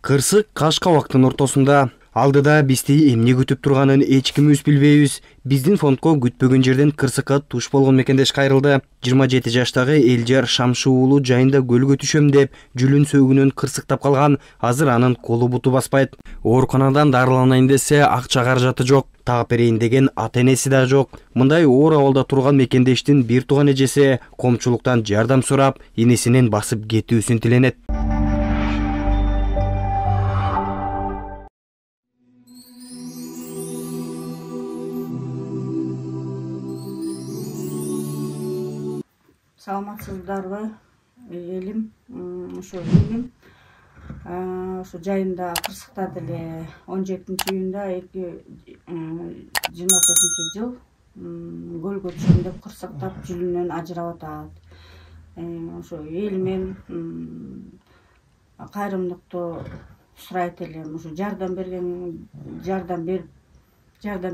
Кырсык Кашкабактын ортосунда. Алдыда бизди эмне күтүп турганын эч кимибиз билбейбиз. Биздин фондко күтпөгөн жерден кырсыкка туш болгон мекендеш кайрылды. 27 жаштагы Элжар Шамшы уулу жайында көлгө түшөм деп жүлүн сөөгүнөн кырсыктап калган. Азыр анын колу буту баспайт. Ооруканадан дарыланайын десе акча каражаты жок. Таап берейин деген ата-энеси да жок. Мындай оор абалда турган мекендештин бир тууган эжеси коомчулуктан жардам сурап, энесинин басып кетүүсүн тиленет. Саламатсыздарбы элим, ошо элим ошо жайында кырсыктады эле 17-июнда 2024-жыл көлгө түшөм деп кырсыктап жүлүнөн ажырап атат. Ошо элимен кайрымдыкту сурайт элем. Ошо жардам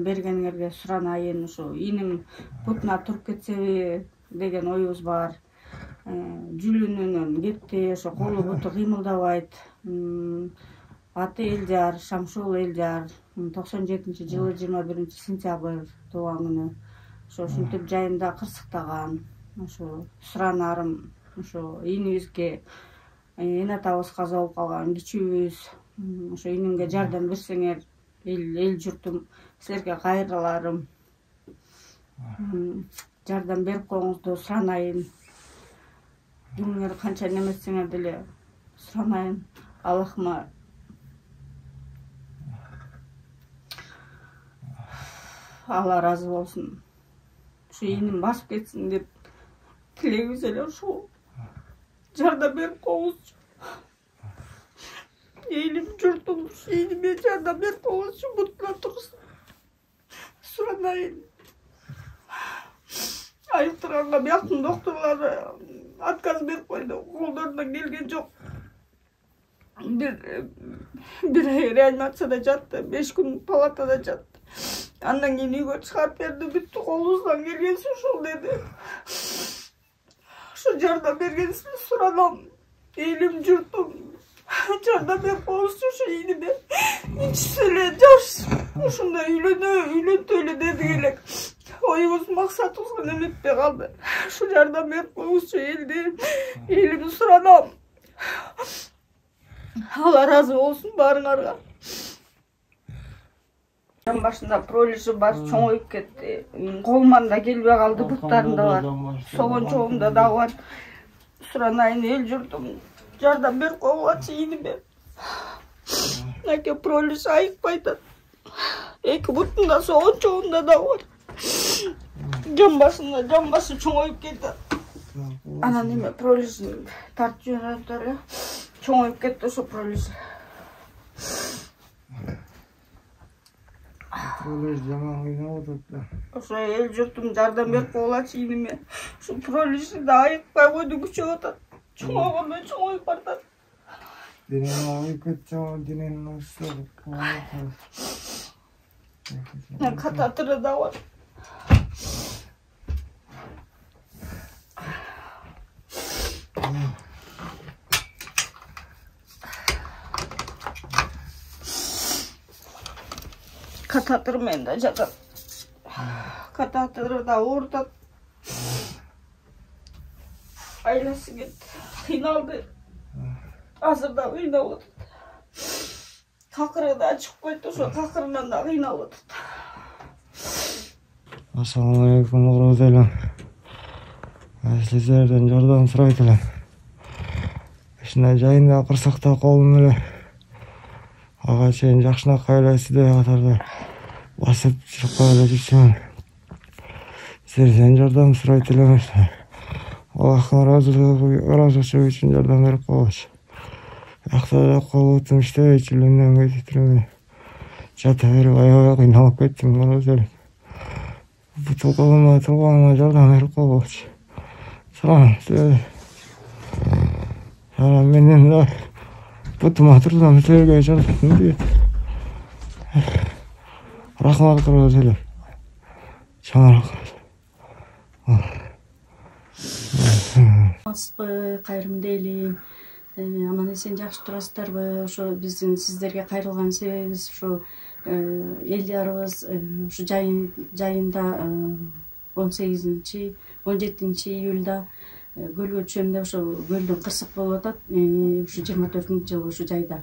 бергениңерге суранайын. Ошо иним бутуна туруп кетсеби деген оюбуз бар. Жүлүнүнөн кетти, ошо колу буту кыймылдабайт. Аты Элжар, Шамшы уулу Элжар, 97-жылы 21-сентябрь тууган күнү. Ошо ушинтип жайында кырсыктаган. Ошо суранарым, ошо инибизге, эне атабыз каза болуп калган кичүүбүз. Ошо инимге жардам берсеңер, эл журтум силерге кайрыларым. Жардам берип коюңузду суранайын. Кимиңер канча неметсеңер деле суранайын. Аллахыма Алла разы болсун. Ушу иним басып кетсин деп тилегибиз эле ушул. Жардам берип коюңузчу. Элим журтум иниме жардам берип коюңузчу, бутуна турсун. Суранайын. Айыктырганга бияктын докторлору отказ берип койду. Колдорунан келген жок. Бир ай реанимацияда жатты, 5 күн палатада жатты. Андан кийин үйгө чыгарып берди. Бүттү, колубуздан келгенси ушул деди. Ошо жардам бергенсиңер суранам. Элим журтум жардам берип коюңузчу, ошо иниме ичип эле жаш ушундай үйлөнтө эле дедик элек. Оюбуз максатыбызга неметпей калды. Ушу жардам берип коюңузчу, элимди суранам. Алла разы болсун баарыңарга. Жан башында пролежи бар, чоңоюп кетти. Колуман да келбей калды, буттарында бар. Согон чоğumda да бар. Суранайын, эл журтум жардам берип койгулачы иниме. Аке пролеж айыкпай атат. 2 бутунда согон чоğumда да бар. Жан башы чоңоюп кетти. Анан эме пролежин тартып жөнөтүп эле чоңоюп кетти ошо пролеж. Пролеж жаман кыйнап атат да. Ошо эл журтум жардам берип койгулачы иниме. Ушу пролежи да айыкпай койду, күчөп атат. Чоңойгондой чоңоюп баратат. Денени айып кетти, денени ушул. Кататыры да бар. Кататыр менен да жатат. Кататыры да оорутат. Айласы кетти, кыйналды. Азыр да кыйнап атат. Какыры да чыгып кетти, ошо какырынан да кыйнап атат. Ассаламу алейкум, урматтуу элем. Сиздерден жардам сурайт элем. Ушундай жайында кырсыкта колум эле ага чейин жакшынакай элеси деп катарда басып чыкпай эле жүрсөм. Сиздерден жардам сурайт элем. Аллахтын ыраазычылыгы үчүн жардам берип койгулачы. Акта колу бутум иштебей, жүлүнөн кетип жата берип аябай кыйналып кеттим. Буту колума турганыма жардам берип койгулачы. Салам силерге. Менин да бутума турсам силерге жардам берет. Рахмат кылып элем. Чоң рахмат. Кайрымды элем. Аман эсен жакшы турасыздарбы? Ошо биздин сиздерге кайрылган себебибиз ушу элдиярыбыз ушу жайында 17 июлда көлгө түшөм деп ошо көлдөн кырсык болуп атат. Ушу 24-жылы ушу жайда.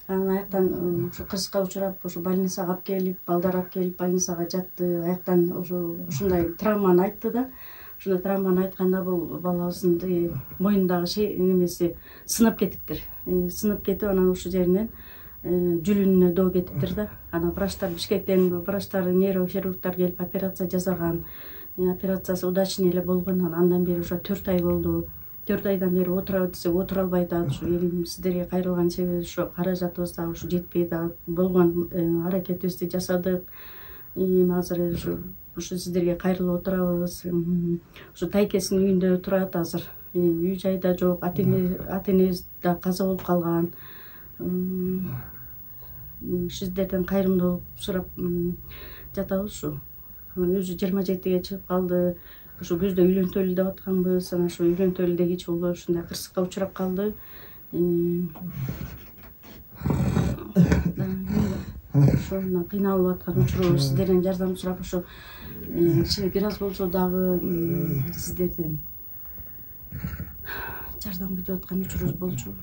Анан аяктан ушу кырсыкка учурап, ушу больницага алып келип, балдар алып келип больницага жатты. Аяктан ушундай травманы айтты да. Ушундай травманы айтканда бул балабыздын моюндагы немеси сынып кетиптир. Сынып кетип, анан ушул жеринен жүлүнүнө доо кетиптир да. Анан врачтар, Бишкектен врачтар, нейрохирургтар келип операция жасаган. Операциясы удачный эле болгон. Андан бери ушу 4 ай болду. 4 айдан бери отурабы десек отура албай атат. Ушу сиздерге кайрылган себеби ушу каражатыбыз да ушу жетпей атат. Болгон аракетибизди жасадык. Азыр ушу сиздерге кайрылып отурабыз. Ушу тайкесинин үйүндө турат азыр. Үй жайда жок. Ата-энеси да каза болуп калган. Сиздерден кайрымдуулук сурап жатабыз ушу. Өзү 27-ге чыгып калды. Ушу күздө үйлөнтөлү деп атканбыз. Анан ушу үйлөнтөлүдө кеч болду, ушундай кырсыкка учурап калды. Ошондон кыйналып аткан учуру сиздерден жардам сурап ушу бир аз болсо дагы сиздерден жардам күтүп аткан учурубуз болчу.